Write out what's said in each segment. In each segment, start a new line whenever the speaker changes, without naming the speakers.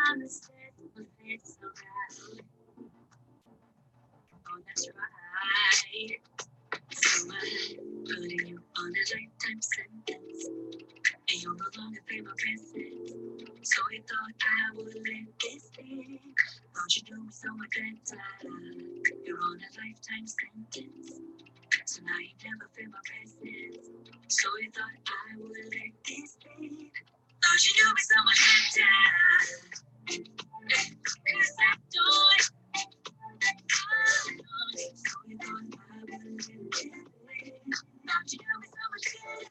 promised it would fit so right. Oh, that's right. So I'm putting you on a lifetime sentence, and you'll no longer pay my present. So he thought I would let this in. Thought you do me so much better. You're on a lifetime sentence, so now you never feel my presence. So he thought I would let this in. Thought you knew me so much better. Cause I don't. So he thought I would let this in. Thought you knew me so much better.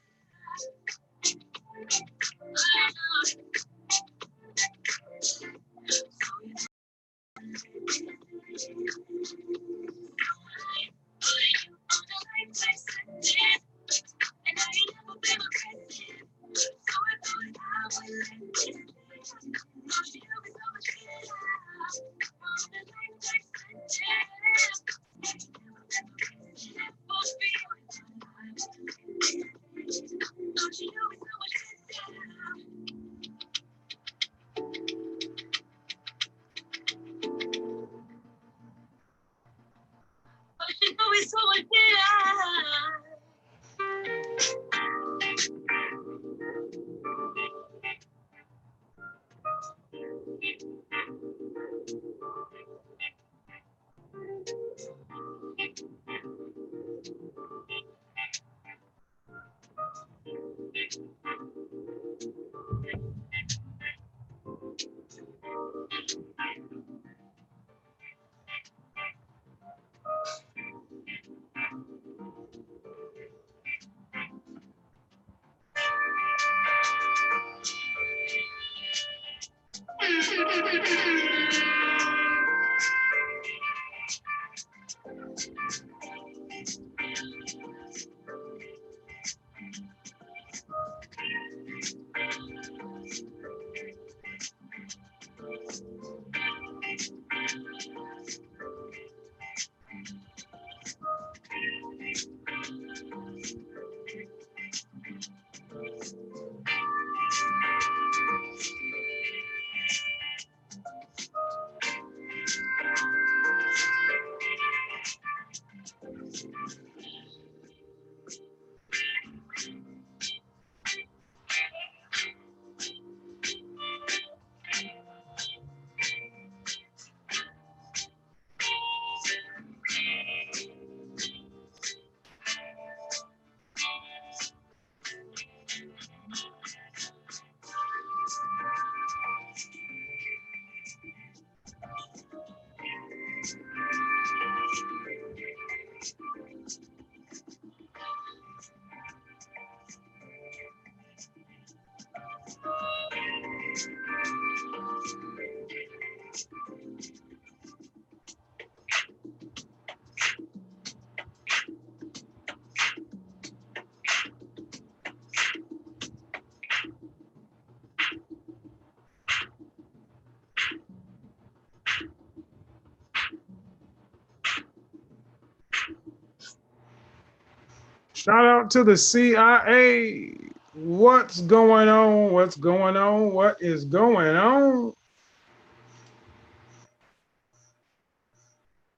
Shout out to the CIA. What's going on? What's going on? What is going on?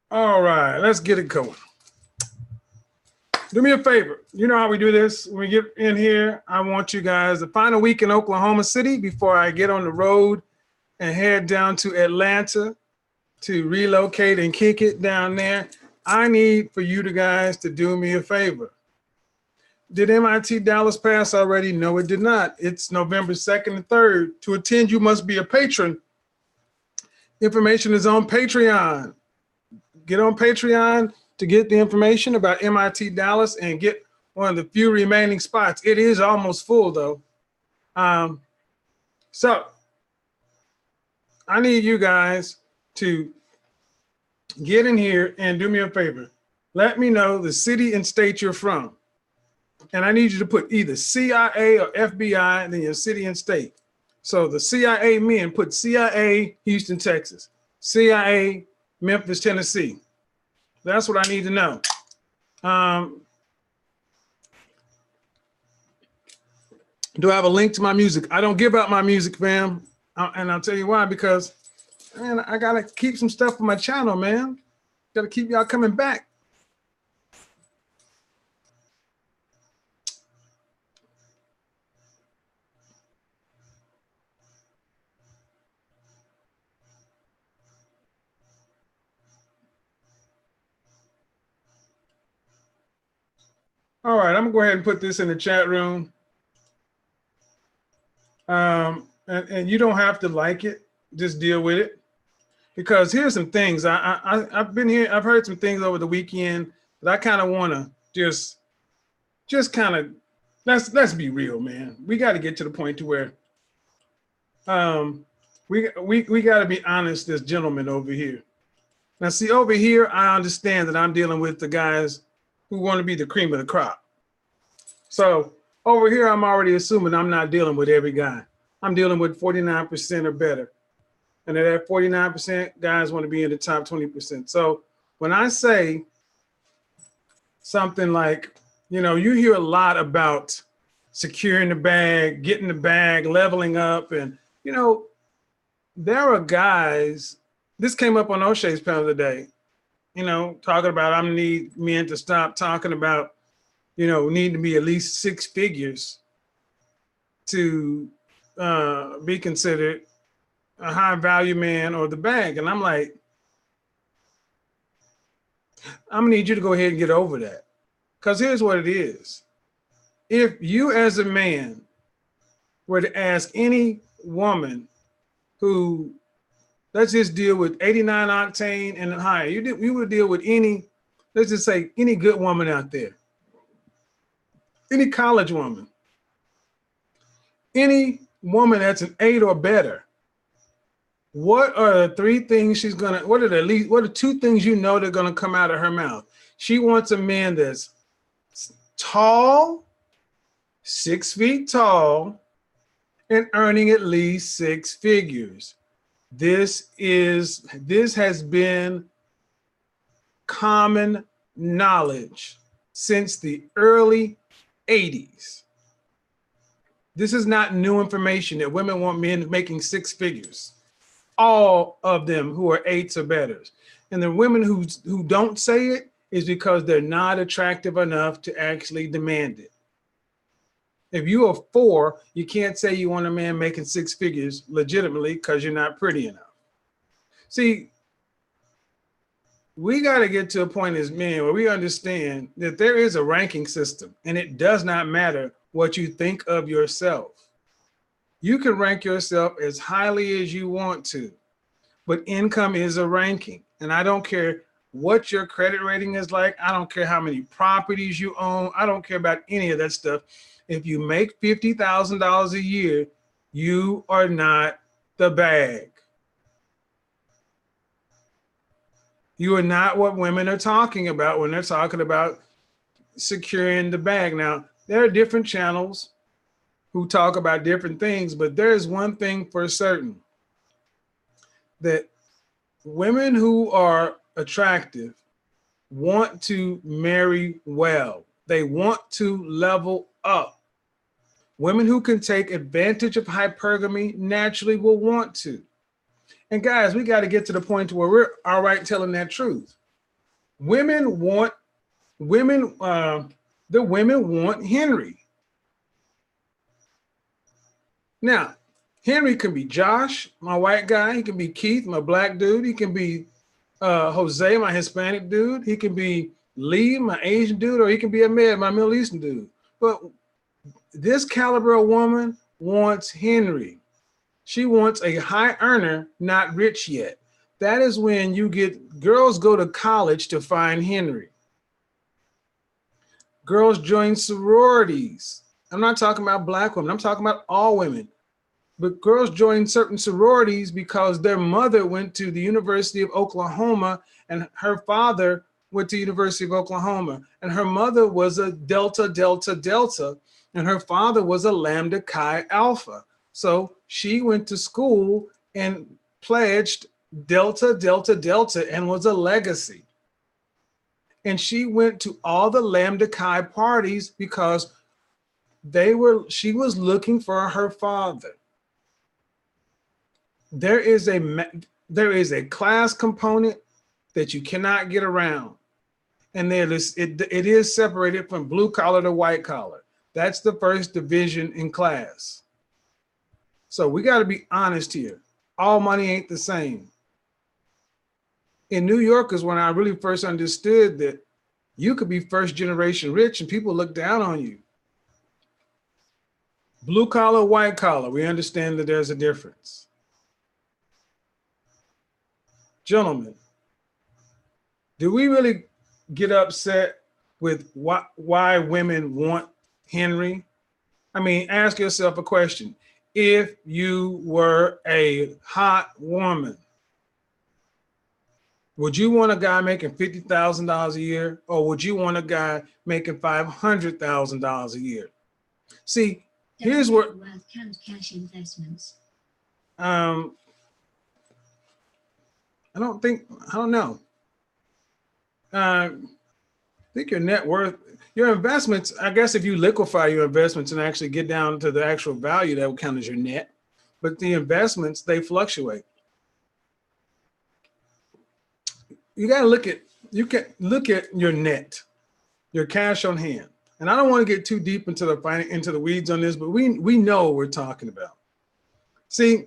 All right, let's get it going. Do me a favor. You know how we do this. When we get in here, I want you guys to find a week in Oklahoma City before I get on the road and head down to Atlanta to relocate and kick it down there. I need for you guys to do me a favor. Did MIT Dallas pass already? No, it did not. It's November 2nd and 3rd. To attend, you must be a patron. Information is on Patreon. Get on Patreon to get the information about MIT Dallas and get one of the few remaining spots. It is almost full, though. So I need you guys to get in here and do me a favor. Let me know the city and state you're from. And I need you to put either CIA or FBI and then your city and state. So the CIA men put CIA, Houston, Texas. CIA, Memphis, Tennessee. That's what I need to know. Do I have a link to my music? I don't give out my music, fam. And I'll tell you why, because man, I gotta keep some stuff on my channel, man. Gotta keep y'all coming back. All right, I'm gonna go ahead and put this in the chat room. And you don't have to like it, just deal with it. Because here's some things I've been here. I've heard some things over the weekend that I kind of want to just kind of let's be real, man. We got to get to the point to where we got to be honest as gentlemen over here. Now, see, over here, I understand that I'm dealing with the guys who want to be the cream of the crop. So over here, I'm already assuming I'm not dealing with every guy. I'm dealing with 49% or better. And that 49% guys want to be in the top 20%. So when I say something like, you know, you hear a lot about securing the bag, getting the bag, leveling up. And, you know, there are guys, this came up on O'Shea's panel today, you know, talking about I need men to stop talking about, you know, need to be at least 6 figures to be considered a high value man or the bag. And I'm like, I'm gonna need you to go ahead and get over that. Because here's what it is. If you as a man were to ask any woman who, let's just deal with 89 octane and higher, you would deal with any, let's just say any good woman out there, any college woman, any woman that's an 8 or better. What are the 3 things she's gonna, what are 2 things you know that are gonna come out of her mouth? She wants a man that's tall, 6 feet tall, and earning at least 6 figures. This has been common knowledge since the early 80s. This is not new information that women want men making 6 figures. All of them who are 8s or better. And the women who don't say it is because they're not attractive enough to actually demand it. If you are 4, you can't say you want a man making 6 figures legitimately because you're not pretty enough. See, we got to get to a point as men where we understand that there is a ranking system, and it does not matter what you think of yourself. You can rank yourself as highly as you want to, but income is a ranking. And I don't care what your credit rating is like. I don't care how many properties you own. I don't care about any of that stuff. If you make $50,000 a year, you are not the bag. You are not what women are talking about when they're talking about securing the bag. Now, there are different channels who talk about different things, but there is one thing for certain, that women who are attractive want to marry well. They want to level up. Women who can take advantage of hypergamy naturally will want to. And guys, we got to get to the point where we're all right telling that truth. The women want Henry. Now, Henry can be Josh, my white guy. He can be Keith, my black dude. He can be Jose, my Hispanic dude. He can be Lee, my Asian dude, or he can be Ahmed, my Middle Eastern dude. But this caliber of woman wants Henry. She wants a high earner, not rich yet. That is when you get, girls go to college to find Henry. Girls join sororities. I'm not talking about black women. I'm talking about all women. But girls join certain sororities because their mother went to the University of Oklahoma and her father went to the University of Oklahoma. And her mother was a Delta, Delta, Delta, and her father was a Lambda Chi Alpha. So she went to school and pledged Delta, Delta, Delta, and was a legacy. And she went to all the Lambda Chi parties because she was looking for her father. there is a class component that you cannot get around. And it is separated from blue collar to white collar. That's the first division in class. So we got to be honest here. All money ain't the same. In New York is when I really first understood that you could be first generation rich and people look down on you. Blue collar, white collar, we understand that there's a difference. Gentlemen, do we really get upset with why women want Henry? I mean, ask yourself a question. If you were a hot woman, would you want a guy making $50,000 a year, or would you want a guy making $500,000 a year? See, here's what
cash investments.
I don't know. I think your net worth, your investments, I guess if you liquefy your investments and actually get down to the actual value, that would count as your net. But the investments, they fluctuate. You got to look at your net, your cash on hand. And I don't want to get too deep into the weeds on this, but we know what we're talking about. See,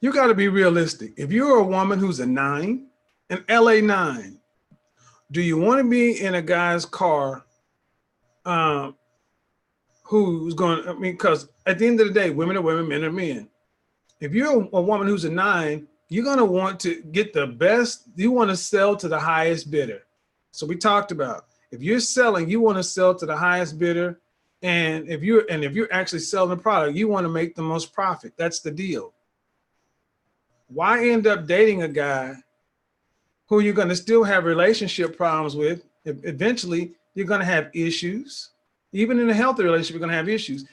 you got to be realistic. If you're a woman who's a 9, an LA 9, do you want to be in a guy's car who's going, I mean, because at the end of the day, women are women, men are men. If you're a woman who's a 9, you're going to want to get the best. You want to sell to the highest bidder. So we talked about, if you're selling, you want to sell to the highest bidder. And if you're actually selling a product, you want to make the most profit. That's the deal. Why end up dating a guy who you're going to still have relationship problems with? Eventually, you're going to have issues. Even in a healthy relationship, you're going to have issues.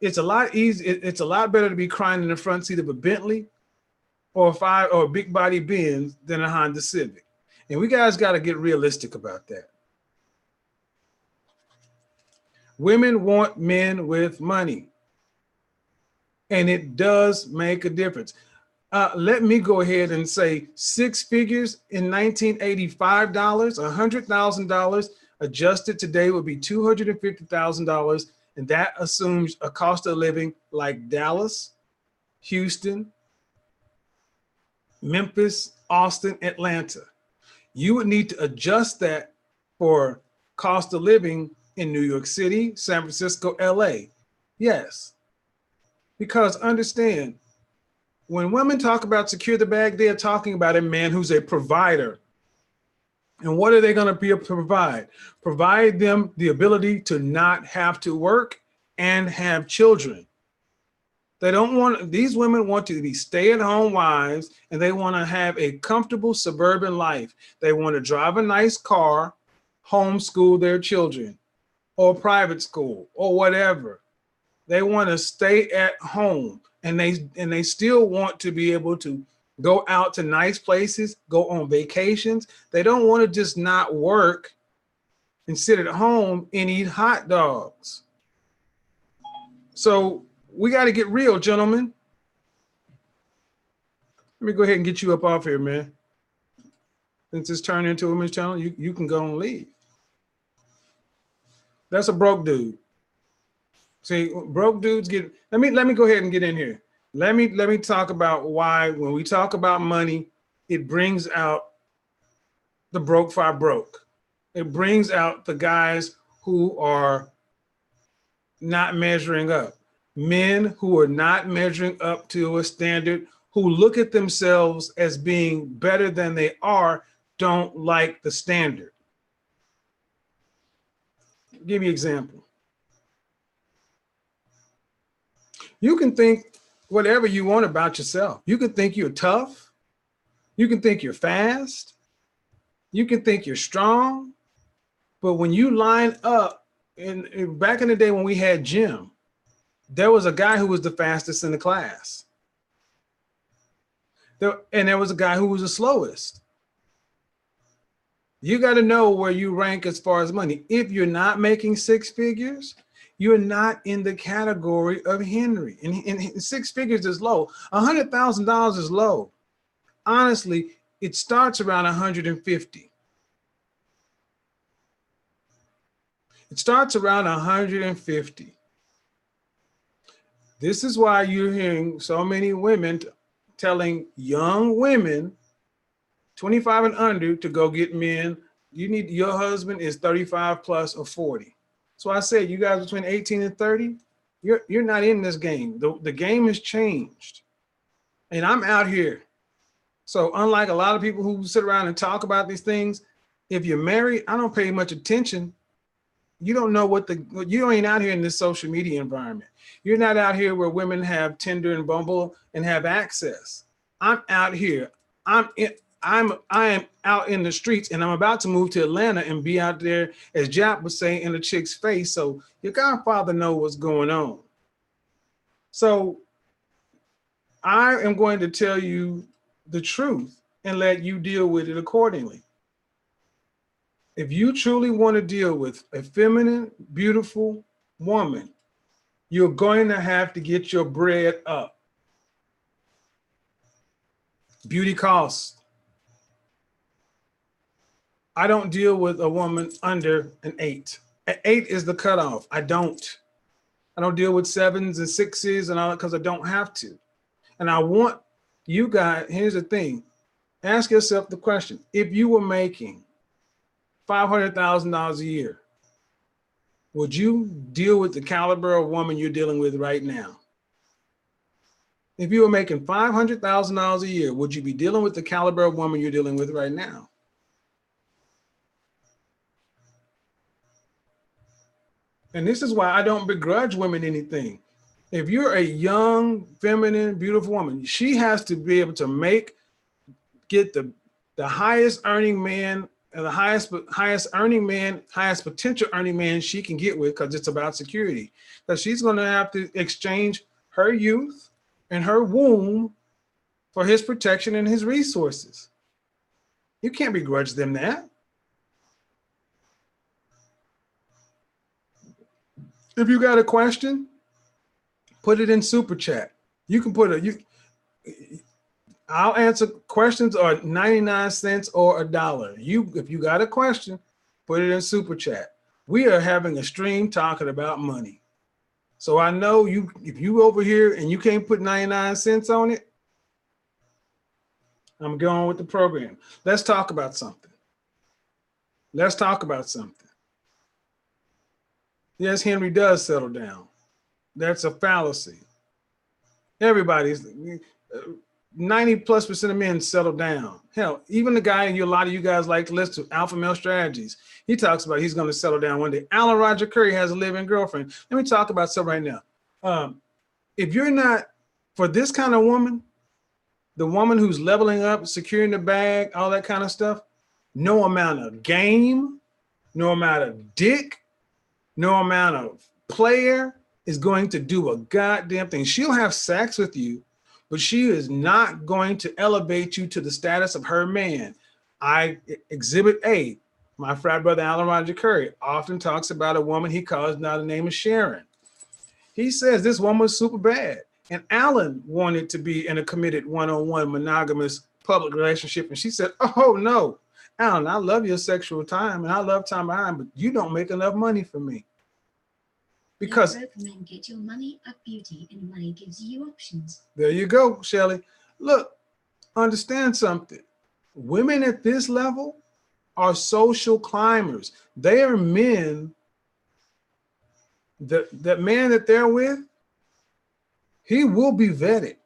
It's a lot easier. It's a lot better to be crying in the front seat of a Bentley or a big body Benz than a Honda Civic. And we guys got to get realistic about that. Women want men with money. And it does make a difference. Let me go ahead and say 6 figures in 1985 dollars, $100,000 adjusted today would be $250,000. And that assumes a cost of living like Dallas, Houston, Memphis, Austin, Atlanta. You would need to adjust that for cost of living in New York City, San Francisco, LA. Yes, because understand, when women talk about secure the bag, they are talking about a man who's a provider. And what are they going to be able to provide? Provide them the ability to not have to work and have children. These women want to be stay-at-home wives, and they want to have a comfortable suburban life. They want to drive a nice car, homeschool their children, or private school, or whatever. They want to stay at home, and they still want to be able to go out to nice places, go on vacations. They don't want to just not work and sit at home and eat hot dogs. So we got to get real, gentlemen. Let me go ahead and get you up off here, man. Since it's turned into a women's channel, you can go and leave. That's a broke dude. See, broke dudes get, let me go ahead and get in here. Let me talk about why when we talk about money, it brings out the broke fire broke. It brings out the guys who are not measuring up. Men who are not measuring up to a standard, who look at themselves as being better than they are, don't like the standard. Give you an example. You can think whatever you want about yourself. You can think you're tough. You can think you're fast. You can think you're strong. But when you line up, back in the day when we had gym, there was a guy who was the fastest in the class. And there was a guy who was the slowest. You got to know where you rank as far as money. If you're not making 6 figures, you're not in the category of Henry. And 6 figures is low. $100,000 is low. Honestly, it starts around 150. It starts around 150. This is why you're hearing so many women telling young women, 25 and under, to go get men. You need, your husband is 35 plus or 40. So I said, you guys between 18 and 30, you're not in this game. The game has changed. And I'm out here. So unlike a lot of people who sit around and talk about these things, if you're married, I don't pay much attention. You don't know you ain't out here in this social media environment. You're not out here where women have Tinder and Bumble and have access. I'm out here. I am out in the streets, and I'm about to move to Atlanta and be out there, as Jap was saying, in a chick's face. So your godfather knows what's going on. So I am going to tell you the truth and let you deal with it accordingly. If you truly want to deal with a feminine, beautiful woman, you're going to have to get your bread up. Beauty costs. I don't deal with a woman under an 8. An 8 is the cutoff. I don't deal with 7s and 6s and all that because I don't have to. And I want you guys, here's the thing. Ask yourself the question. If you were making $500,000 a year, would you deal with the caliber of woman you're dealing with right now? If you were making $500,000 a year, would you be dealing with the caliber of woman you're dealing with right now? And this is why I don't begrudge women anything. If you're a young, feminine, beautiful woman, she has to be able to get the highest earning man and the highest potential earning man she can get with, because it's about security. Because she's going to have to exchange her youth and her womb for his protection and his resources. You can't begrudge them that. If you got a question, put it in super chat. You can I'll answer questions or 99 cents or $1. If you got a question, put it in super chat. We are having a stream talking about money. So I know if you over here and you can't put 99 cents on it, I'm going with the program. Let's talk about something. Let's talk about something. Yes, Henry does settle down. That's a fallacy. Everybody's 90+% of men settle down. Hell, even the guy a lot of you guys like to listen to, Alpha Male Strategies, he talks about he's going to settle down one day. Alan Roger Curry has a living girlfriend. Let me talk about something right now. If you're not, for this kind of woman, the woman who's leveling up, securing the bag, all that kind of stuff, no amount of game, no amount of dick, no amount of player is going to do a goddamn thing. She'll have sex with you, but she is not going to elevate you to the status of her man. Exhibit A, my frat brother Alan Roger Curry often talks about a woman he calls now the name of Sharon. He says this woman was super bad. And Alan wanted to be in a committed one-on-one monogamous public relationship. And she said, oh no, Alan, I love your sexual time and I love time behind, but you don't make enough money for me. Because
both men get your money up beauty and money gives you options.
There you go, Shelly. Look, understand something. Women at this level are social climbers. They are men. That man that they're with, he will be vetted.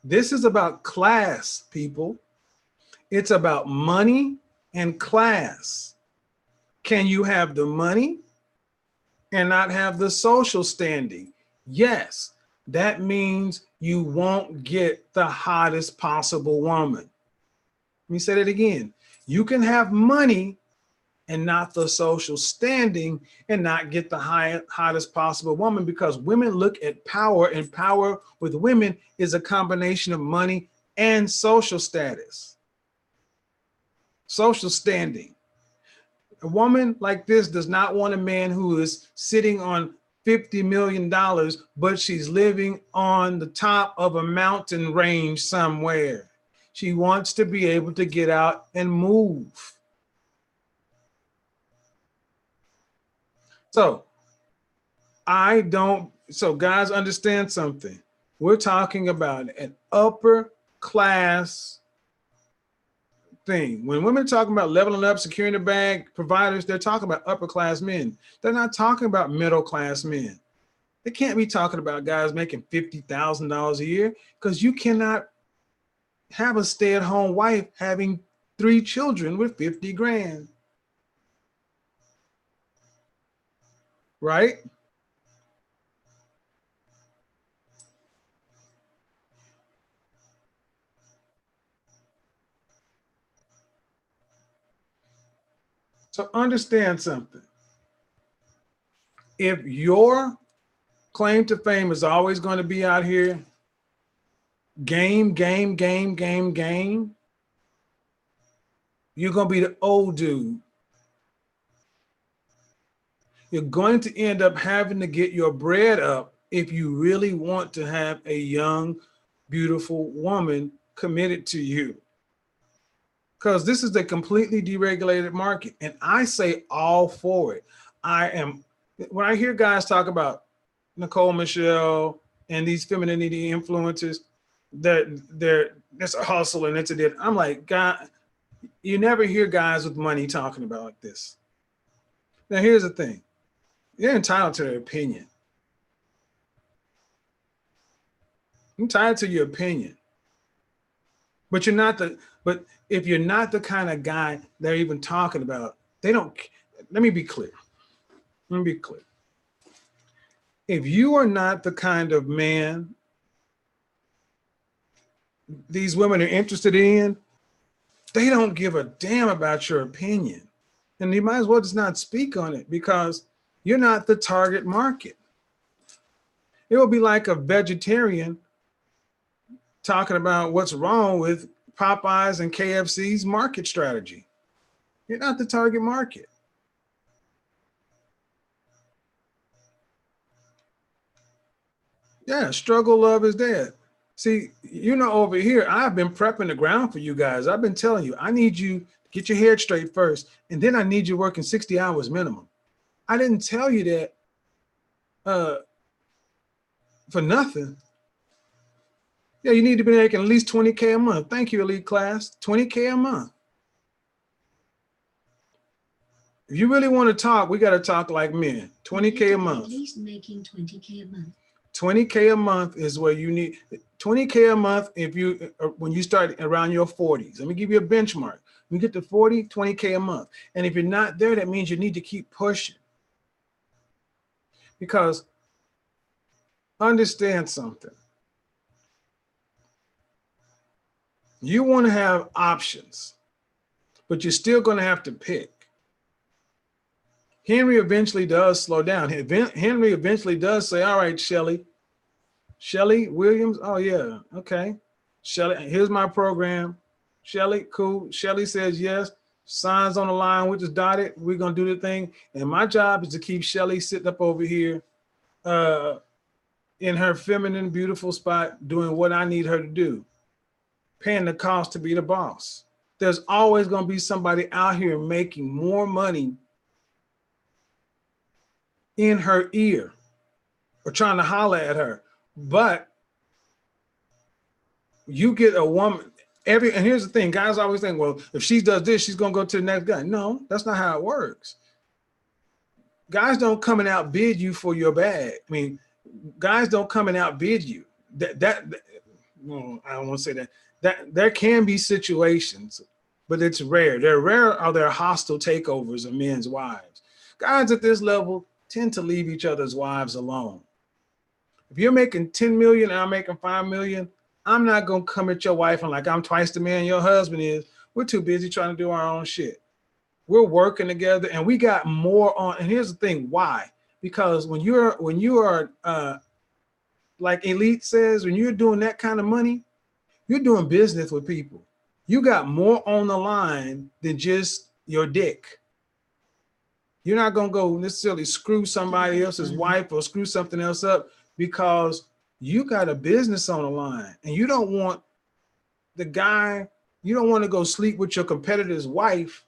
This is about class, people. It's about money and class. Can you have the money and not have the social standing? Yes, that means you won't get the hottest possible woman. Let me say that again. You can have money and not the social standing and not get the hottest possible woman, because women look at power, and power with women is a combination of money and social status, social standing. A woman like this does not want a man who is sitting on $50 million, but she's living on the top of a mountain range somewhere. She wants to be able to get out and move. So guys, understand something. We're talking about an upper class thing. When women are talking about leveling up, securing the bag, providers, they're talking about upper class men. They're not talking about middle class men. They can't be talking about guys making $50,000 a year, because you cannot have a stay-at-home wife having 3 children with 50 grand. Right? So understand something. If your claim to fame is always going to be out here, game, you're going to be the old dude. You're going to end up having to get your bread up if you really want to have a young, beautiful woman committed to you. Because this is a completely deregulated market. And I say all for it. When I hear guys talk about Nicole Michelle and these femininity influencers, there's a hustle and it's a did. I'm like, God, you never hear guys with money talking about like this. Now, here's the thing. You're entitled to their opinion. You're entitled to your opinion. But if you're not the kind of guy they're even talking about, let me be clear. If you are not the kind of man these women are interested in, they don't give a damn about your opinion. And you might as well just not speak on it, because you're not the target market. It will be like a vegetarian talking about what's wrong with Popeyes and KFC's market strategy. You're not the target market. Yeah, struggle love is dead. See, over here, I've been prepping the ground for you guys. I've been telling you, I need you to get your head straight first, and then I need you working 60 hours minimum. I didn't tell you that for nothing. Yeah, you need to be making at least 20K a month. Thank you, elite class. 20K a month. If you really want to talk, we got to talk like men. 20K a month.
At least making 20K a month.
20K a month is where you need 20K a month. When you start around your 40s, let me give you a benchmark. When you get to 40, 20K a month. And if you're not there, that means you need to keep pushing. Because understand something. You want to have options, but you're still going to have to pick. Henry eventually does slow down. Henry eventually does say, all right, Shelly Williams. Oh, yeah. Okay. Shelly, here's my program. Shelly, cool. Shelly says yes. Signs on the line, which is dotted. We're going to do the thing. And my job is to keep Shelly sitting up over here in her feminine, beautiful spot, doing what I need her to do, paying the cost to be the boss. There's always going to be somebody out here making more money in her ear or trying to holler at her. But you get a woman, and here's the thing, guys always think, well, if she does this, she's going to go to the next guy. No, that's not how it works. Guys don't come and outbid you for your bag. I mean, guys don't come and outbid you. No, I don't want to say that. That there can be situations, but it's rare. They're rare, or they're hostile takeovers of men's wives. Guys at this level tend to leave each other's wives alone. If you're making 10 million and I'm making 5 million, I'm not going to come at your wife and like I'm twice the man your husband is. We're too busy trying to do our own shit. We're working together and we got more on. And here's the thing. Why? Because when you are like Elite says, when you're doing that kind of money, you're doing business with people. You got more on the line than just your dick. You're not going to go necessarily screw somebody else's wife or screw something else up because you got a business on the line and you don't want the guy, you don't want to go sleep with your competitor's wife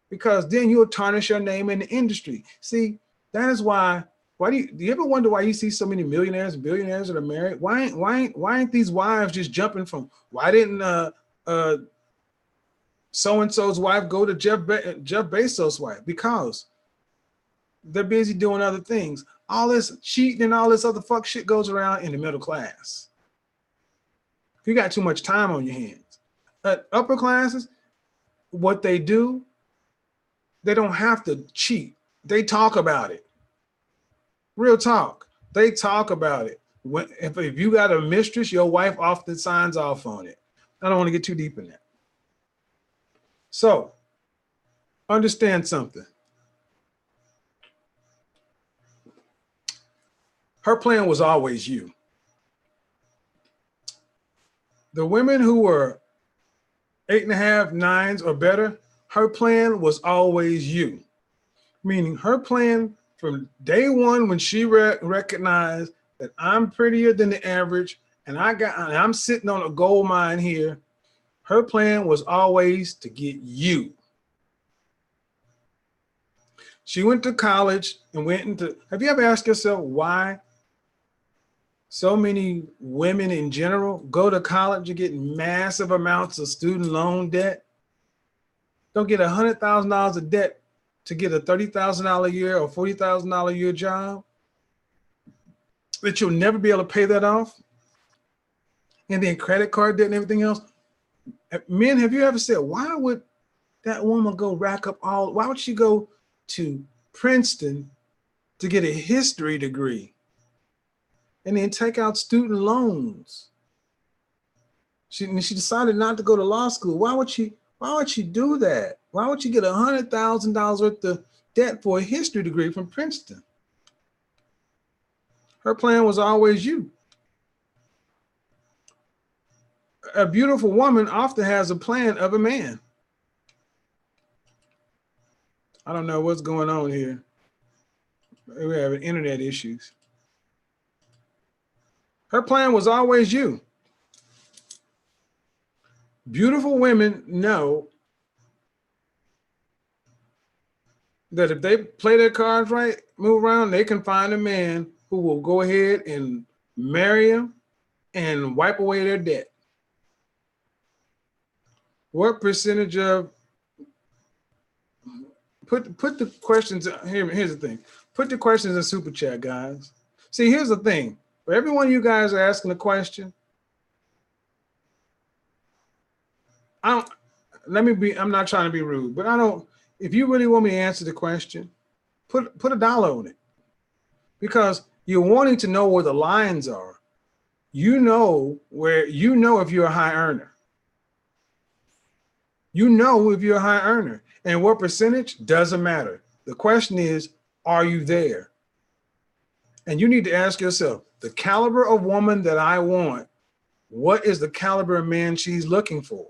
because then you'll tarnish your name in the industry. See, that is why do you ever wonder why you see so many millionaires and billionaires that are married? Why ain't these wives just jumping from, why didn't so-and-so's wife go to Jeff Bezos' wife? Because they're busy doing other things. All this cheating and all this other fuck shit goes around in the middle class. You got too much time on your hands. Upper classes, what they do, they don't have to cheat. They talk about it. Real talk. They talk about it. If you got a mistress, your wife often signs off on it. I don't want to get too deep in that. So, understand something. Her plan was always you. The women who were 8.5, 9s or better, her plan was always you. Meaning her plan from day one when she recognized that I'm prettier than the average and I'm sitting on a gold mine here, her plan was always to get you. She went to college and have you ever asked yourself why so many women in general go to college and get massive amounts of student loan debt? Don't get $100,000 of debt to get a $30,000 a year or $40,000 a year job that you'll never be able to pay that off, and then credit card debt and everything else. Men, have you ever said, why would that woman go why would she go to Princeton to get a history degree and then take out student loans? She decided not to go to law school. Why would she do that? Why would she get $100,000 worth of debt for a history degree from Princeton? Her plan was always you. A beautiful woman often has a plan of a man. I don't know what's going on here. We're having internet issues. Her plan was always you. Beautiful women know that if they play their cards right, move around, they can find a man who will go ahead and marry them and wipe away their debt. What percentage of put the questions here? Here's the thing. Put the questions in super chat, guys. See, here's the thing. For every one of you guys are asking a question, I'm not trying to be rude, but if you really want me to answer the question, put $1 on it. Because you're wanting to know where the lines are. If you're a high earner. You know if you're a high earner. And what percentage doesn't matter. The question is, are you there? And you need to ask yourself, the caliber of woman that I want, what is the caliber of man she's looking for?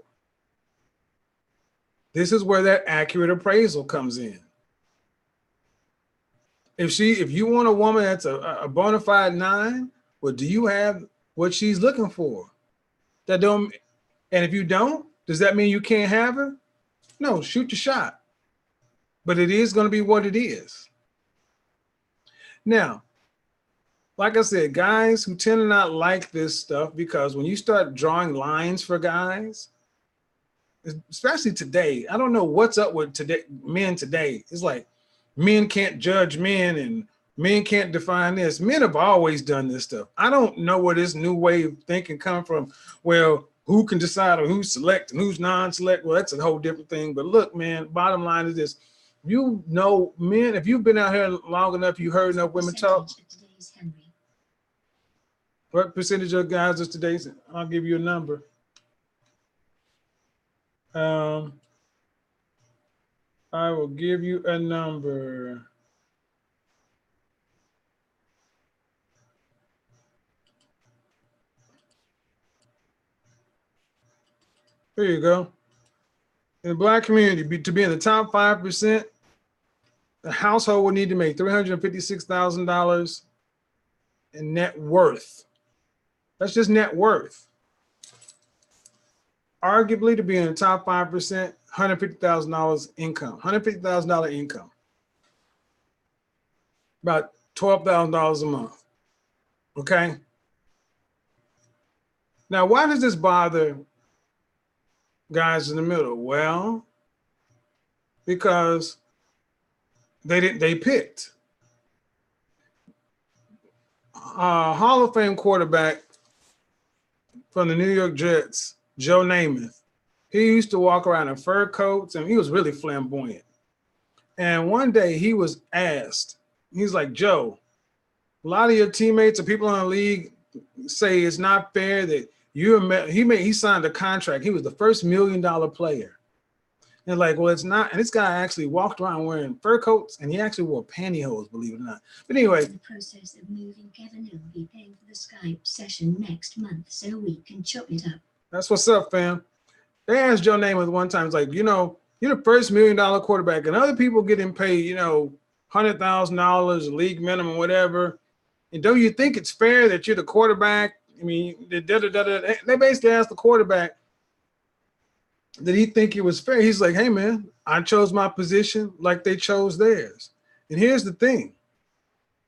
This is where that accurate appraisal comes in. If you want a woman that's a bona fide 9, well, do you have what she's looking for? And if you don't, does that mean you can't have her? No, shoot your shot. But it is going to be what it is. Now, like I said, guys who tend to not like this stuff, because when you start drawing lines for guys, especially today, I don't know what's up with men today. It's like men can't judge men and men can't define this. Men have always done this stuff. I don't know where this new way of thinking come from. Well, who can decide on who's select and who's non-select? Well, that's a whole different thing. But look, man, bottom line is this. Men, if you've been out here long enough, you heard enough women talk. What percentage of guys is today's? I'll give you a number. I will give you a number. There you go. In the Black community, to be in the top 5% The household would need to make $356,000 in net worth. That's just net worth. Arguably, to be in the top 5%, $150,000 income, $150,000 income, about $12,000 a month. Okay. Now, why does this bother guys in the middle? Well, because they picked Hall of Fame quarterback from the New York Jets, Joe Namath. He used to walk around in fur coats, and he was really flamboyant. And one day he was asked, he's like, Joe, a lot of your teammates or people in the league say it's not fair that he signed a contract. He was the first $1 million player. And like, well, it's not. And this guy actually walked around wearing fur coats, and he actually wore pantyhose, believe it or not. But anyway.
In the process of moving, Kevin will be paying for the Skype session next month so we can chop it up.
That's what's up, fam. They asked Joe Namath one time, it's like, you're the first $1 million quarterback, and other people getting paid, $100,000 league minimum, whatever. And don't you think it's fair that you're the quarterback? I mean, they basically asked the quarterback, did he think it was fair? He's like, hey, man, I chose my position like they chose theirs. And here's the thing.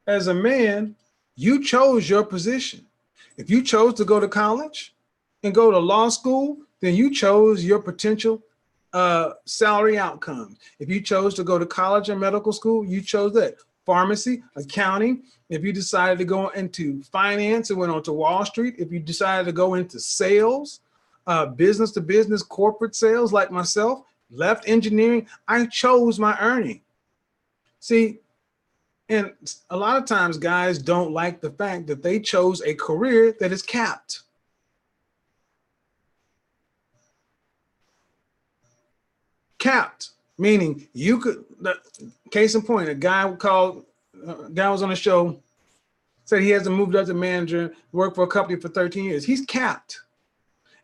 As a man, you chose your position. If you chose to go to college and go to law school, then you chose your potential salary outcomes. If you chose to go to college or medical school, you chose that. Pharmacy, accounting. If you decided to go into finance and went on to Wall Street, if you decided to go into sales, business to business, corporate sales like myself, left engineering, I chose my earning. See, and a lot of times guys don't like the fact that they chose a career that is capped. Capped, meaning you could, case in point, a guy was on the show, said he hasn't moved up to manager, worked for a company for 13 years. He's capped.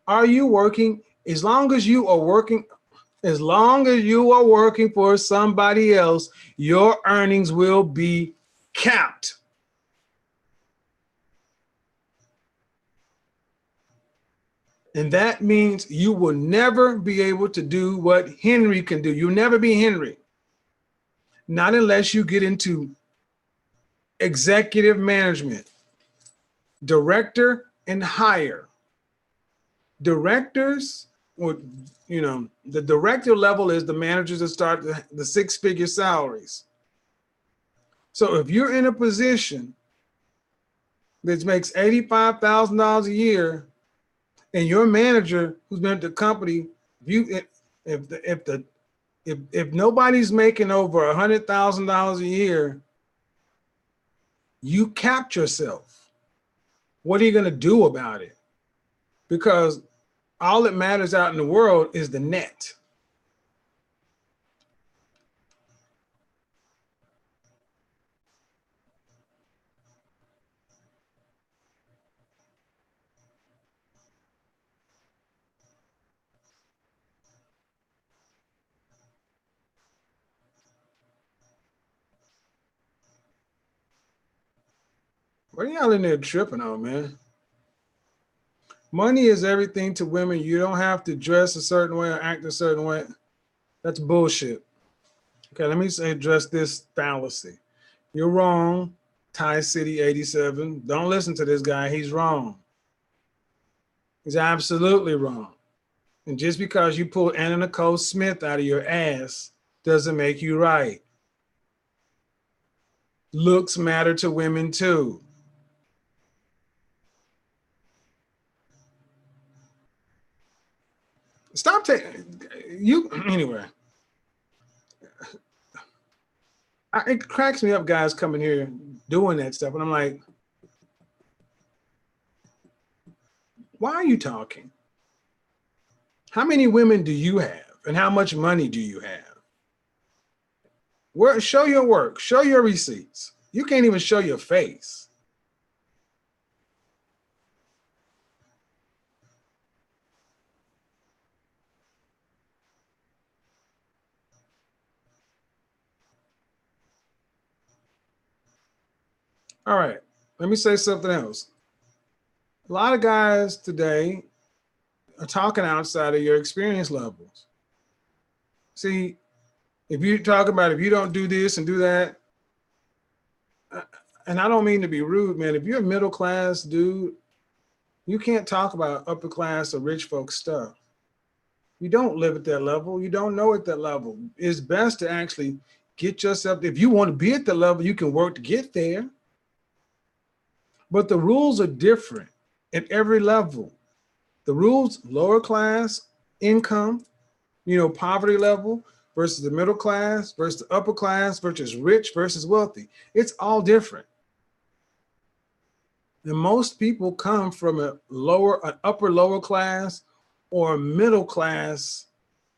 Are you working? As long as you are working for somebody else, your earnings will be capped. And that means you will never be able to do what Henry can do. You'll never be Henry. Not unless you get into executive management, director and higher. Directors, or the director level is the managers that start the 6-figure salaries. So if you're in a position that makes $85,000 a year, and your manager who's been at the company, if nobody's making over $100,000 a year, you capped yourself. What are you going to do about it? Because all that matters out in the world is the net. What are y'all in there tripping on, man? Money is everything to women. You don't have to dress a certain way or act a certain way. That's bullshit. Okay, let me address this fallacy. You're wrong, Thai City 87. Don't listen to this guy. He's wrong. He's absolutely wrong. And just because you pull Anna Nicole Smith out of your ass doesn't make you right. Looks matter to women too. Stop taking you anyway. It cracks me up, guys coming here doing that stuff, and I'm like, why are you talking? How many women do you have, and how much money do you have? Show your work, show your receipts. You can't even show your face. All right, let me say something else. A lot of guys today are talking outside of your experience levels. See, if you talk about if you don't do this and do that, and I don't mean to be rude, man. If you're a middle class dude, you can't talk about upper class or rich folks stuff. You don't live at that level. You don't know at that level. It's best to actually get yourself, if you want to be at the level, you can work to get there. But the rules are different at every level. The rules, lower class, income, poverty level versus the middle class versus the upper class versus rich versus wealthy. It's all different. And most people come from an upper lower class or middle class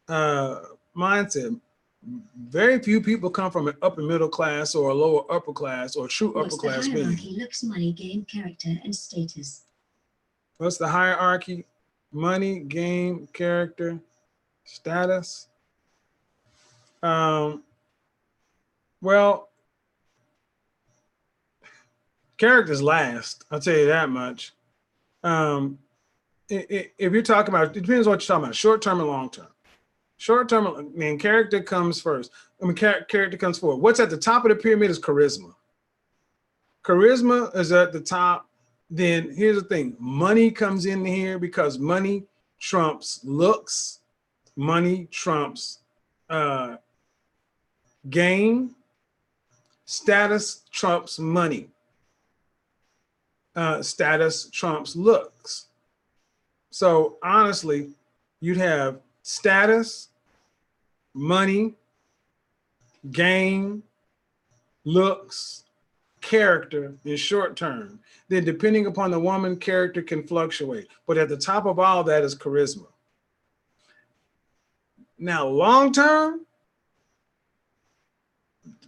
mindset. Very few people come from an upper middle class or a lower upper class or true upper class being.
What's the hierarchy? Looks, money, game, character, and status.
What's the hierarchy? Money, game, character, status. Well, character's last. I'll tell you that much. If you're talking about, it depends what you're talking about, short term and long term. Short term, I mean, character comes first. I mean, character comes forward. What's at the top of the pyramid is charisma. Charisma is at the top. Then here's the thing: money comes in here because money trumps looks. Money trumps game. Status trumps money. Status trumps looks. So honestly, you'd have status, money, game, looks, character in short term. Then depending upon the woman, character can fluctuate. But at the top of all that is charisma. Now, long term,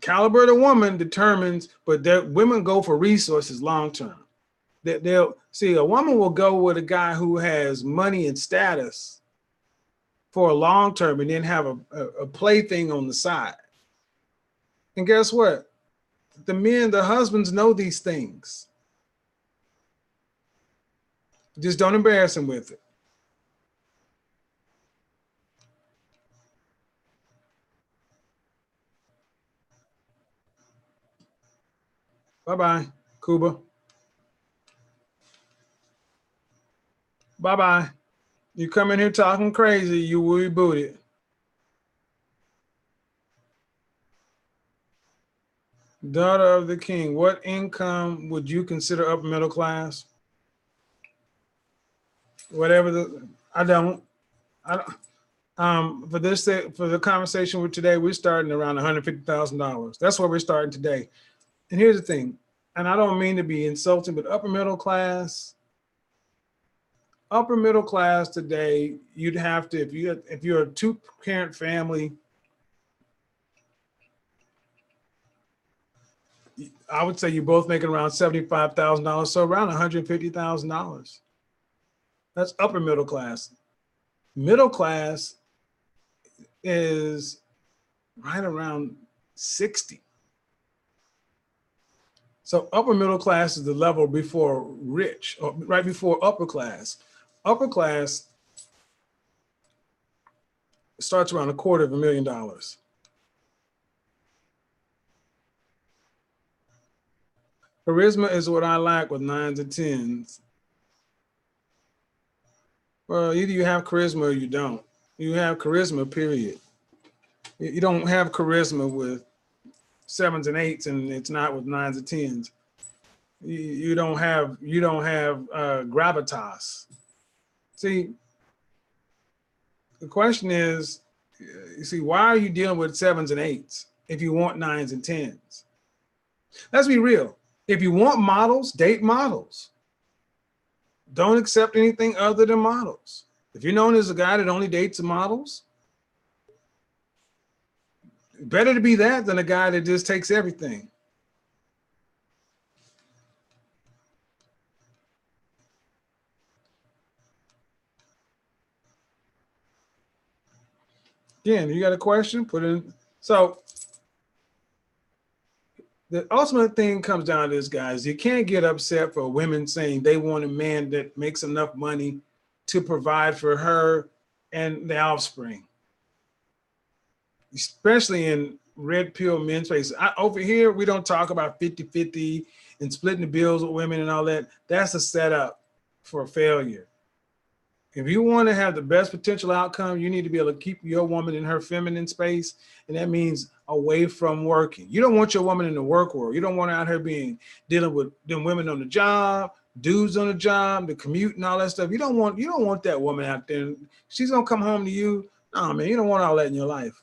caliber of the woman determines, but women go for resources long term. They'll see a woman will go with a guy who has money and status for a long term and then have a plaything on the side. And guess what? The husbands know these things. Just don't embarrass them with it. Bye-bye, Cuba. Bye-bye. You come in here talking crazy, you will be booted. Daughter of the king, what income would you consider upper middle class? Whatever I don't. For the conversation with today, we're starting around $150,000. That's where we're starting today. And here's the thing, and I don't mean to be insulting, but upper middle class today, you'd have to, if you're a two-parent family, I would say you're both making around $75,000, so around $150,000. That's upper middle class. Middle class is right around 60. So upper middle class is the level before rich, or right before upper class. Upper class starts around $250,000. Charisma is what I like with 9s and 10s. Well, either you have charisma or you don't. You have charisma, period. You don't have charisma with 7s and 8s, and it's not with 9s and 10s. You don't have gravitas. See, the question is, you see, why are you dealing with 7s and 8s if you want 9s and 10s? Let's be real. If you want models, date models. Don't accept anything other than models. If you're known as a guy that only dates models, better to be that than a guy that just takes everything. Again, you got a question? Put it in. So The ultimate thing comes down to this, guys. You can't get upset for women saying they want a man that makes enough money to provide for her and the offspring, especially in red pill men's spaces. Over here, we don't talk about 50-50 and splitting the bills with women and all that. That's a setup for failure. If you want to have the best potential outcome, you need to be able to keep your woman in her feminine space. And that means away from working. You don't want your woman in the work world. You don't want her out here dealing with them women on the job, dudes on the job, the commute and all that stuff. You don't want that woman out there. She's gonna come home to you. No, man, you don't want all that in your life.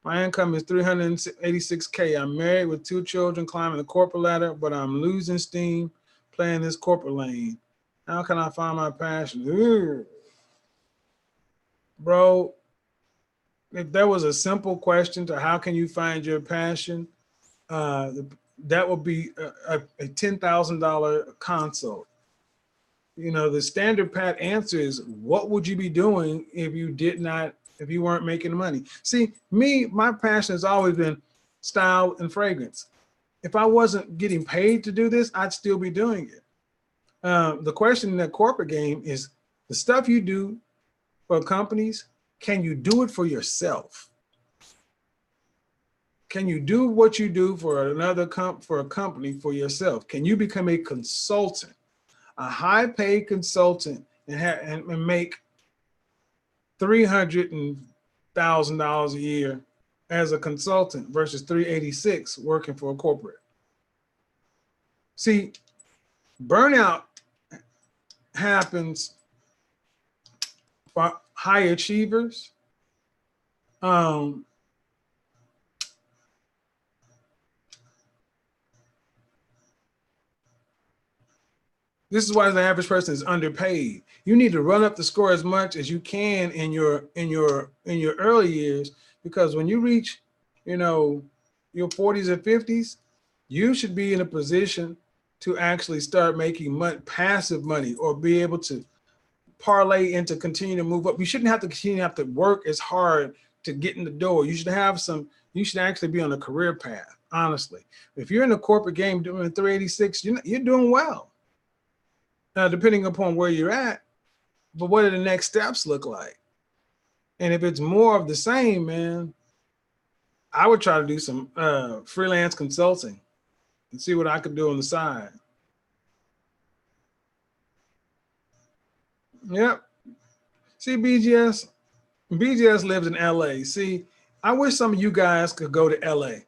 My income is $386K. I'm married with 2 children, climbing the corporate ladder, but I'm losing steam playing this corporate lane. How can I find my passion? Ugh. Bro, if there was a simple question to how can you find your passion, that would be a $10,000 consult. You know, the standard pat answer is, what would you be doing if you weren't making money? See, my passion has always been style and fragrance. If I wasn't getting paid to do this, I'd still be doing it. The question in that corporate game is the stuff you do for companies, can you do it for yourself? Can you do what you do for for a company for yourself? Can you become a consultant, a high-paid consultant, and make $300,000 a year as a consultant versus $386 working for a corporate? See, burnout happens for high achievers. This is why the average person is underpaid. You need to run up the score as much as you can in your early years, because when you reach, your 40s or 50s, you should be in a position to actually start making passive money, or be able to parlay into continue to move up. You shouldn't have to work as hard to get in the door. You should actually be on a career path, honestly. If you're in the corporate game doing 386, you're doing well. Now, depending upon where you're at, but what do the next steps look like? And if it's more of the same, man, I would try to do some freelance consulting and see what I could do on the side. Yep. See, BGS lives in LA. See, I wish some of you guys could go to LA.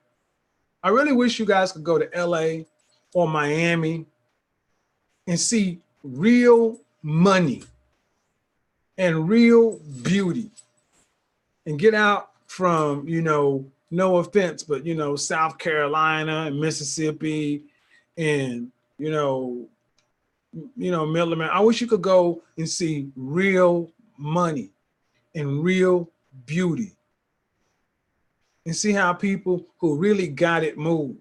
I really wish you guys could go to LA or Miami and see real money and real beauty, and get out from, no offense, but, South Carolina and Mississippi and, Middle America. I wish you could go and see real money and real beauty and see how people who really got it move.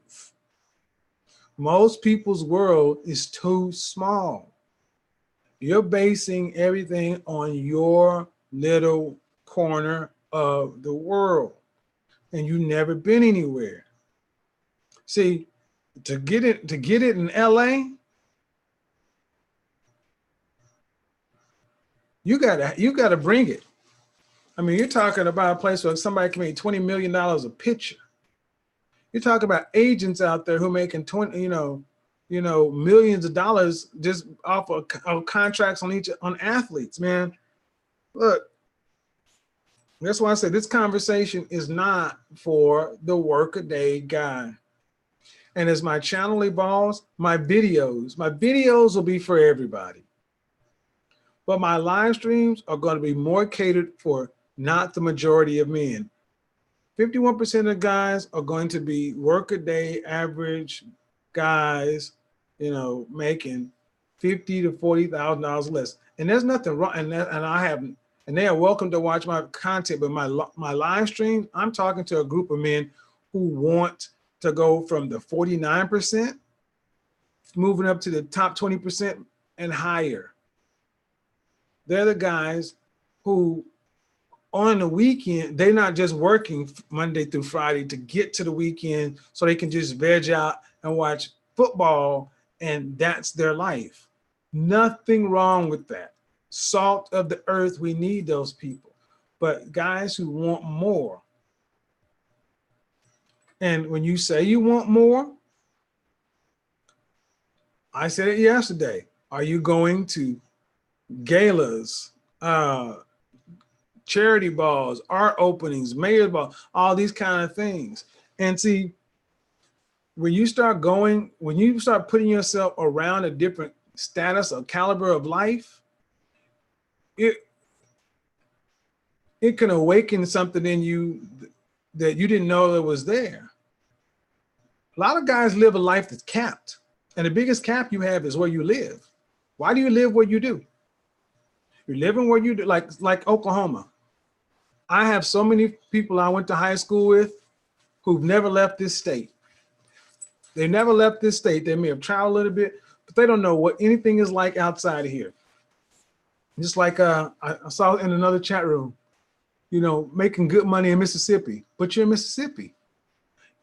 Most people's world is too small. You're basing everything on your little corner of the world, and you've never been anywhere. See, to get it in LA, you gotta bring it. I mean, you're talking about a place where somebody can make $20 million a picture. You're talking about agents out there who are making millions of dollars just off of contracts on athletes, man. Look, that's why I say this conversation is not for the workaday guy. And as my channel evolves, my videos will be for everybody. But my live streams are going to be more catered for not the majority of men. 51% of guys are going to be workaday average guys, making $50,000 to $40,000 less. And there's nothing wrong. And they are welcome to watch my content, but my live stream, I'm talking to a group of men who want to go from the 49%, moving up to the top 20% and higher. They're the guys who on the weekend, they're not just working Monday through Friday to get to the weekend so they can just veg out and watch football, and that's their life. Nothing wrong with that. Salt of the earth, we need those people. But guys who want more, and when you say you want more, I said it yesterday, are you going to galas, charity balls, art openings, mayor's ball, all these kind of things? And see, when you start putting yourself around a different status or caliber of life, it can awaken something in you that you didn't know that was there. A lot of guys live a life that's capped, and the biggest cap you have is where you live. Why do you live where you do? You're living where you do, like Oklahoma. I have so many people I went to high school with who've never left this state. They never left this state. They may have traveled a little bit, but they don't know what anything is like outside of here. Just like I saw in another chat room, making good money in Mississippi, but you're in Mississippi.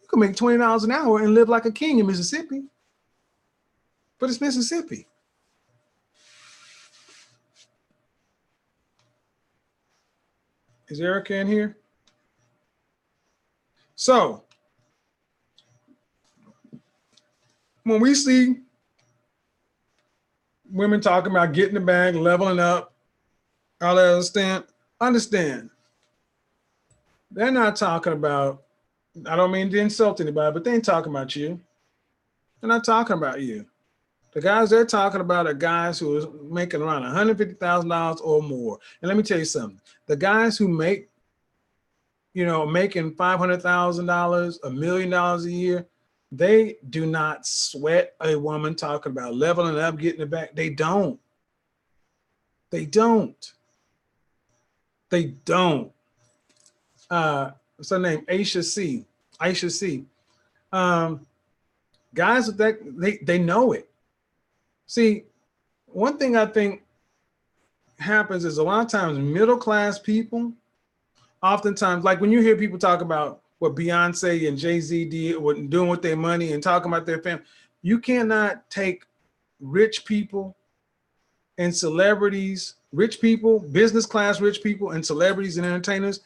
You can make $20 an hour and live like a king in Mississippi, but it's Mississippi. Is Erica in here? So when we see women talking about getting the bag, leveling up, all that, understand. They're not talking about, I don't mean to insult anybody, but they ain't talking about you. They're not talking about you. The guys they're talking about are guys who are making around $150,000 or more. And let me tell you something. The guys who make, making $500,000, $1 million a year, they do not sweat a woman talking about leveling up, getting it back. They don't. They don't. They don't. What's her name? Aisha C. Guys with that, they know it. See, one thing I think happens is a lot of times middle-class people, oftentimes, like when you hear people talk about what Beyonce and Jay-Z did, doing with their money and talking about their family, you cannot take rich people and celebrities, rich people, business class rich people and celebrities and entertainers,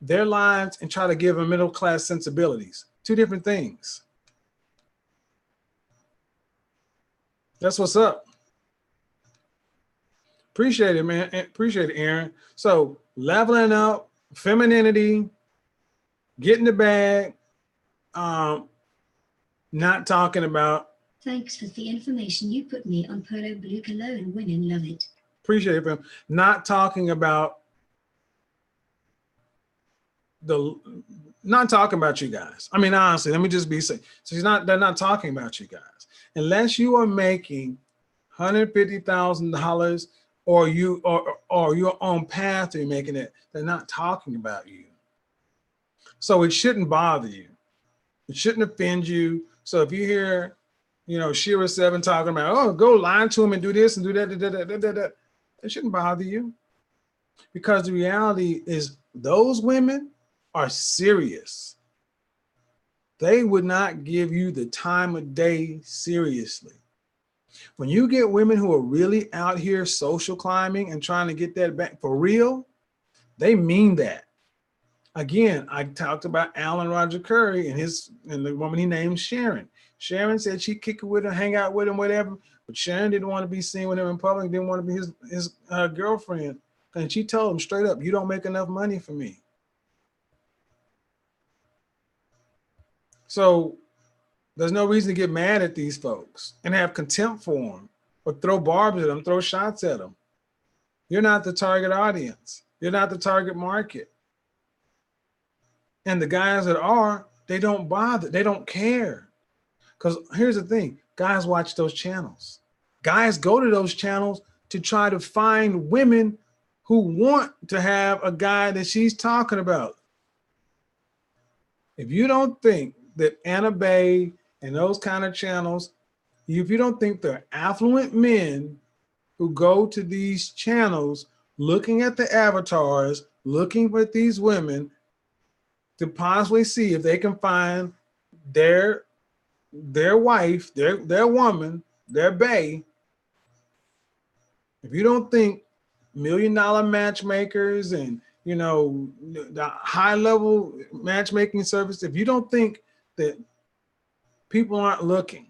their lives, and try to give them middle-class sensibilities. Two different things. That's what's up. Appreciate it, man. Appreciate it, Aaron. So leveling up, femininity, getting the bag, not talking about.
Thanks for the information you put me on Polo Blue Cologne. Women love it.
Appreciate it, fam. Not talking about not talking about you guys. I mean, honestly, let me just be safe. So they're not talking about you guys. Unless you are making $150,000 or you're on path to making it, they're not talking about you. So it shouldn't bother you. It shouldn't offend you. So if you hear, Shira 7 talking about, oh, go lie to him and do this and do that, it shouldn't bother you. Because the reality is those women are serious. They would not give you the time of day seriously. When you get women who are really out here social climbing and trying to get that back for real, they mean that. Again, I talked about Alan Roger Curry and the woman he named Sharon. Sharon said she'd kick it with him, hang out with him, whatever. But Sharon didn't want to be seen with him in public, didn't want to be his girlfriend. And she told him straight up, you don't make enough money for me. So there's no reason to get mad at these folks and have contempt for them or throw barbs at them, throw shots at them. You're not the target audience. You're not the target market. And the guys that are, they don't bother. They don't care. Because here's the thing. Guys watch those channels. Guys go to those channels to try to find women who want to have a guy that she's talking about. If you don't think that Anna Bay and those kind of channels, if you don't think they're affluent men who go to these channels looking at the avatars, looking at these women to possibly see if they can find their wife, their woman, their bae. If you don't think $1 million matchmakers and the high level matchmaking service, if you don't think that people aren't looking,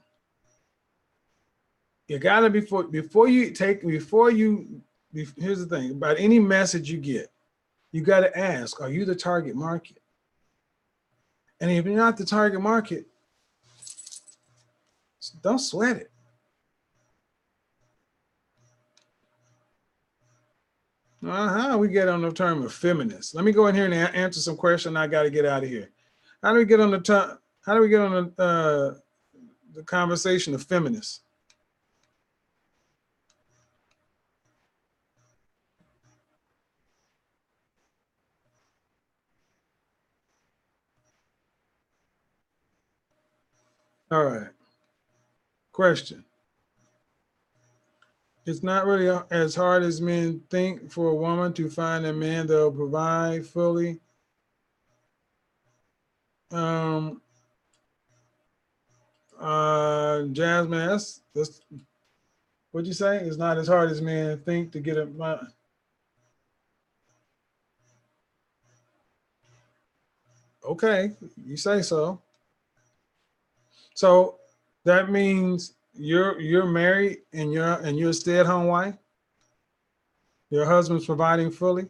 you gotta before you here's the thing about any message you get, you gotta ask, are you the target market? And if you're not the target market, don't sweat it. How do we get on the term of feminist? Let me go in here and answer some questions. I got to get out of here. How do we get on the conversation of feminists? All right. Question. It's not really as hard as men think for a woman to find a man that will provide fully. Jasmine, that's what'd you say? It's not as hard as men think to get a. Okay, you say so. So that means you're married and you're a stay-at-home wife? Your husband's providing fully?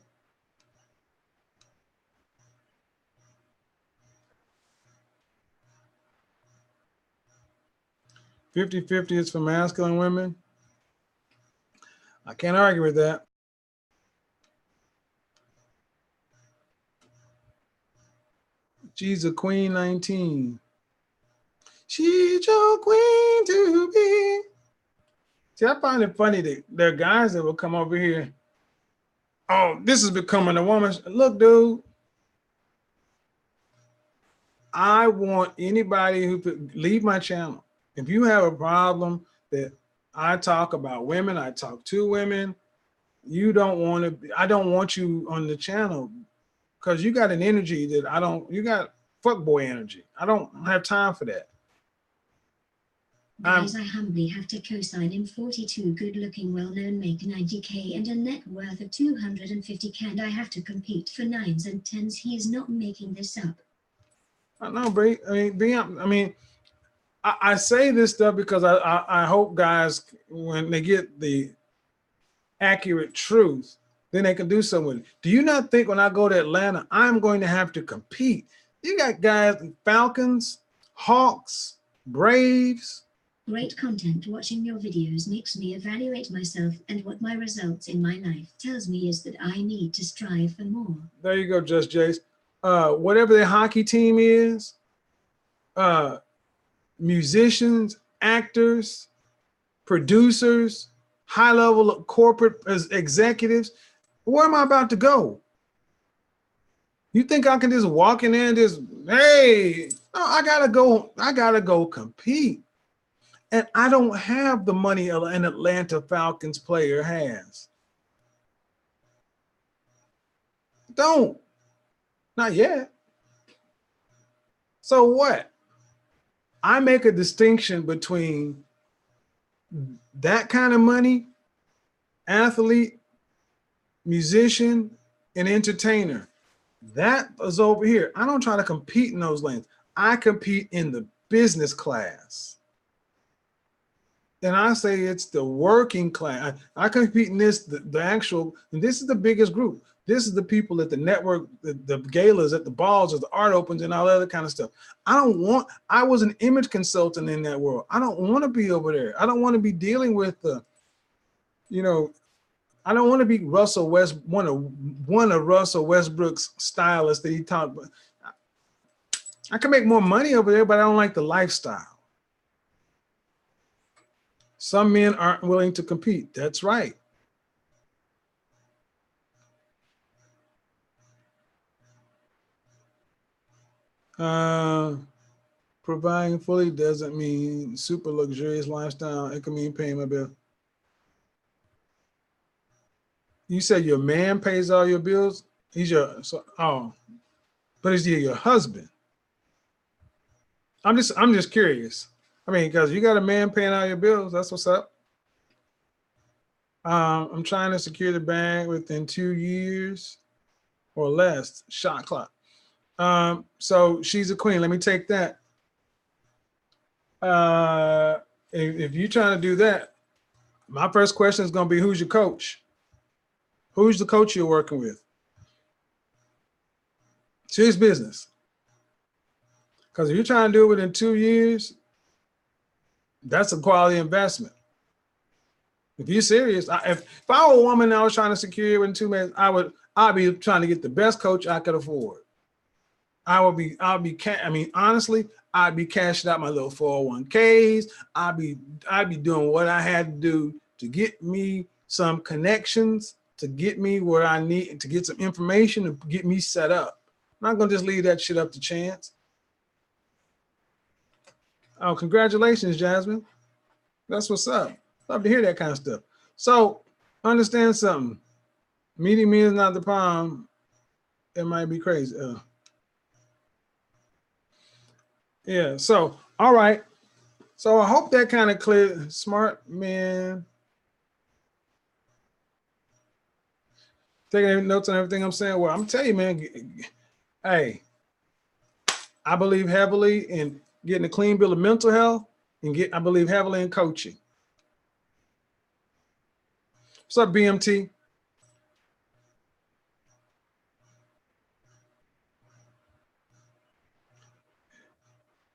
$50-50 is for masculine women. I can't argue with that. She's a queen 19. She's your queen to be. See, I find it funny that there are guys that will come over here. Oh, this is becoming a woman. Look, dude, I want anybody who could leave my channel. If you have a problem that I talk about women, I talk to women, you don't want to, I don't want you on the channel because you got an energy that you got fuckboy energy. I don't have time for that.
Guys, I humbly have to co-sign him. 42, good-looking, well-known, make 90K and a net worth of 250K, and I have to compete for 9s and 10s. He's not making this up.
No, Bree. I say this stuff because I hope guys, when they get the accurate truth, then they can do something with it. Do you not think when I go to Atlanta, I'm going to have to compete? You got guys, Falcons, Hawks, Braves.
Great content. Watching your videos makes me evaluate myself, and what my results in my life tells me is that I need to strive for more.
There you go, Just Jace. Whatever their hockey team is, musicians, actors, producers, high-level corporate executives. Where am I about to go? You think I can just walk in there and just, hey, no, I gotta go compete. And I don't have the money an Atlanta Falcons player has. Don't. Not yet. So what? I make a distinction between that kind of money, athlete, musician, and entertainer. That is over here. I don't try to compete in those lanes. I compete in the business class. And I say it's the working class. I compete in this, the actual, and this is the biggest group. This is the people at the network, the galas, at the balls, at the art opens, and all that other kind of stuff. I was an image consultant in that world. I don't want to be over there. I don't want to be dealing with I don't want to be one of Russell Westbrook's stylists that he talked about. I can make more money over there, but I don't like the lifestyle. Some men aren't willing to compete. That's right. Providing fully doesn't mean super luxurious lifestyle. It can mean paying my bill. You said your man pays all your bills. He's your but is he your husband? I'm just curious. I mean, because you got a man paying all your bills. That's what's up. I'm trying to secure the bag within 2 years or less. Shot clock. So she's a queen. Let me take that. If you're trying to do that, my first question is going to be, who's your coach? Who's the coach you're working with? Serious business. Because if you're trying to do it within 2 years, that's a quality investment. If you're serious, if I were a woman that was trying to secure it within 2 months, I'd be trying to get the best coach I could afford. Honestly, I'd be cashing out my little 401ks. I'd be doing what I had to do to get me some connections, to get me where I need, to get some information, to get me set up. I'm not gonna just leave that shit up to chance. Oh, congratulations, Jasmine. That's what's up. Love to hear that kind of stuff. So understand something. Meeting me is not the problem. It might be crazy. Yeah, so, all right. So I hope that kind of clear. Smart man. Taking notes on everything I'm saying. Well, I'm telling you, man, hey, I believe heavily in getting a clean bill of mental health, and I believe heavily in coaching. What's up, BMT?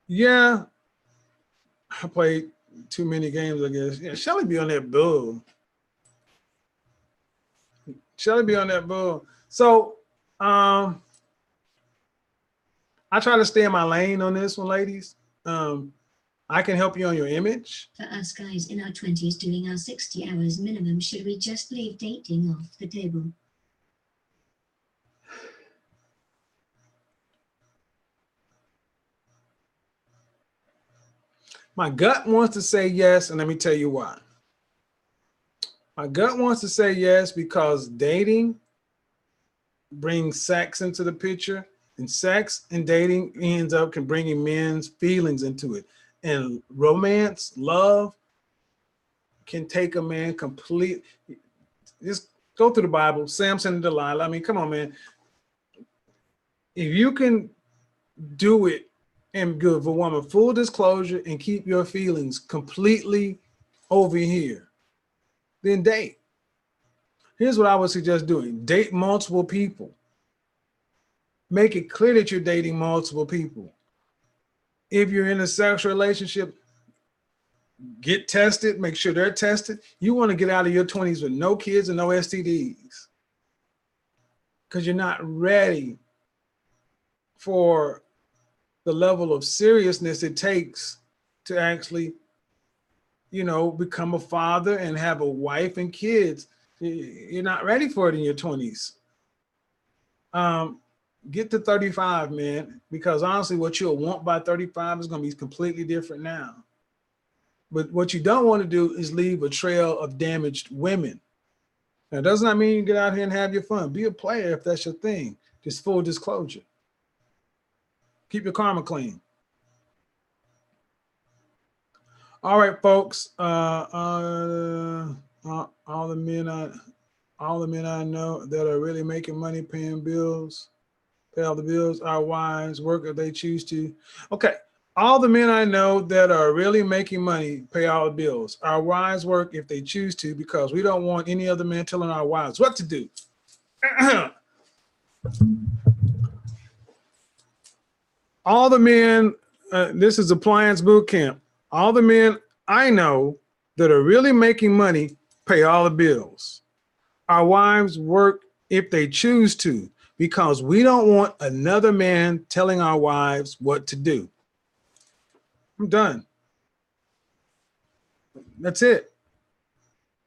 Yeah, I played too many games, I guess. Yeah, Shelly be on that bull. Shelly be on that bull. So I try to stay in my lane on this one, ladies. I can help you on your image.
For us guys in our 20s doing our 60 hours minimum, should we just leave dating off the table?
My gut wants to say yes, and let me tell you why. My gut wants to say yes because dating brings sex into the picture, and sex and dating ends up bringing men's feelings into it. And romance, love can take a man complete. Just go through the Bible, Samson and Delilah. I mean, come on, man. If you can do it and give a woman full disclosure and keep your feelings completely over here, then date. Here's what I would suggest doing. Date multiple people. Make it clear that you're dating multiple people. If you're in a sexual relationship, get tested, make sure they're tested. You want to get out of your 20s with no kids and no STDs because you're not ready for the level of seriousness it takes to actually, become a father and have a wife and kids. You're not ready for it in your 20s. Get to 35, man, because honestly, what you'll want by 35 is going to be completely different now. But what you don't want to do is leave a trail of damaged women. Now, it does not mean you get out here and have your fun. Be a player if that's your thing. Just full disclosure. Keep your karma clean. All right, folks. All the men I know that are really making money, paying bills, pay all the bills, our wives work if they choose to. Okay. All the men I know that are really making money pay all the bills. Our wives work if they choose to, because we don't want any other man telling our wives what to do. All the men, this is Appliance Boot Camp. All the men I know that are really making money pay all the bills. Our wives work if they choose to, because we don't want another man telling our wives what to do. I'm done. That's it.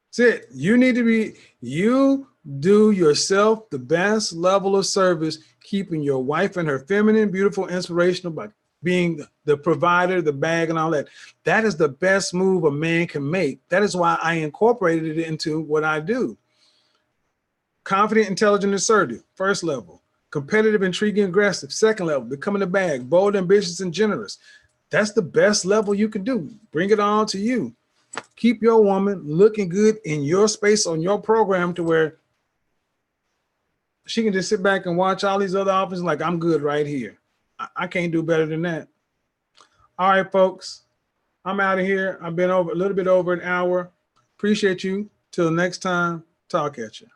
That's it. You do yourself the best level of service, keeping your wife and her feminine, beautiful, inspirational by being the provider, the bag, and all that. That is the best move a man can make. That is why I incorporated it into what I do. Confident, intelligent, assertive, first level. Competitive, intriguing, aggressive, second level. Becoming the bag, bold, ambitious, and generous. That's the best level you can do. Bring it on to you. Keep your woman looking good in your space on your program to where she can just sit back and watch all these other offers like, I'm good right here. I can't do better than that. All right, folks. I'm out of here. I've been over a little bit over an hour. Appreciate you. Till next time. Talk at you.